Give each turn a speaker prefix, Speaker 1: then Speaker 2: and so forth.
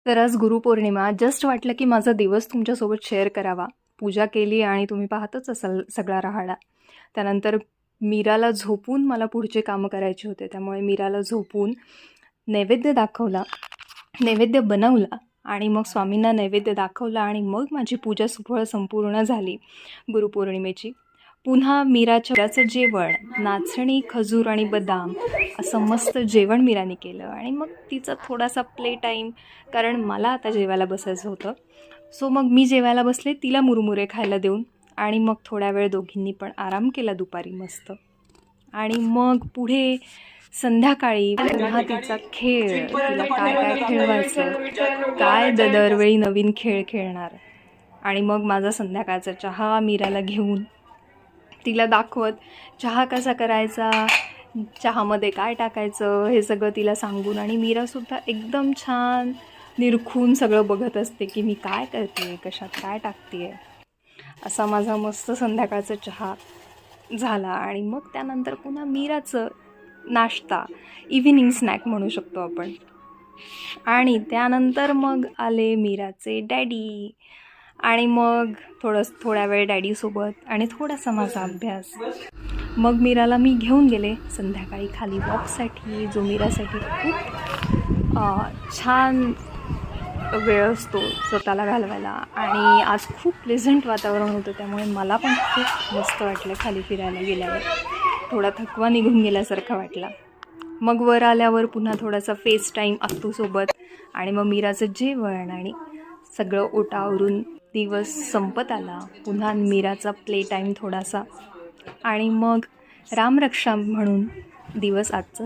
Speaker 1: तर आज गुरुपौर्णिमा. जस्ट वाटलं की माझा दिवस तुमच्यासोबत शेअर करावा. पूजा केली आणि तुम्ही पाहतच असाल सगळा राहाडा. त्यानंतर मीराला झोपून मला पुढचे कामं करायचे होते. त्यामुळे मीराला झोपून नैवेद्य दाखवला, नैवेद्य बनवला आणि मग स्वामींना नैवेद्य दाखवला आणि मग माझी पूजा सुफळ संपूर्ण झाली गुरुपौर्णिमेची. पुन्हा मीराचं जेवण, नाचणी, खजूर आणि बदाम असं मस्त जेवण मीराने केलं आणि मग तिचा थोडासा प्ले टाईम, कारण मला आता जेवायला बसायचं होतं. सो मग मी जेवायला बसले, तिला मुरमुरे खायला देऊन, आणि मग थोड्या वेळ दोघींनी पण आराम केला दुपारी मस्त. आणि मग पुढे संध्याकाळी पुन्हा तिचा खेळ, तिला काय काय खेळवायचं, काय दरवेळी नवीन खेळ खेळणार. आणि मग माझा संध्याकाळचा चहा मीराला घेऊन तिला दाखवत, चहा कसा करायचा, चहामध्ये काय टाकायचं हे सगळं तिला सांगून. आणि मीरासुद्धा एकदम छान निरखून सगळं बघत असते की मी काय करते, कशात काय टाकते. असा माझा मस्त संध्याकाळचा चहा झाला. आणि मग त्यानंतर पुन्हा मीराचं नाश्ता, इव्हिनिंग स्नॅक म्हणू शकतो आपण. आणि त्यानंतर मग आले मीराचे डॅडी. आणि मग थोड्या वेळ डॅडीसोबत आणि थोडासा माझा अभ्यास. मग मीराला मी घेऊन गेले संध्याकाळी खाली वॉकसाठी, जो मीरासाठी खूप छान वेळ असतो स्वतःला घालवायला. आणि आज खूप प्लेझंट वातावरण होतं, त्यामुळे मला पण खूप मस्त वाटलं खाली फिरायला गेल्यावर. थोडा थकवा निघून गेल्यासारखा वाटला. मग वर आल्यावर पुन्हा थोडासा फेस टाईम अत्तूसोबत आणि मग मीराचं जेवण आणि सगळं ओटावरून दिवस संपत आला. पुन्हा मीराचा प्ले टाईम थोडासा आणि मग रामरक्षा म्हणून दिवस आजचा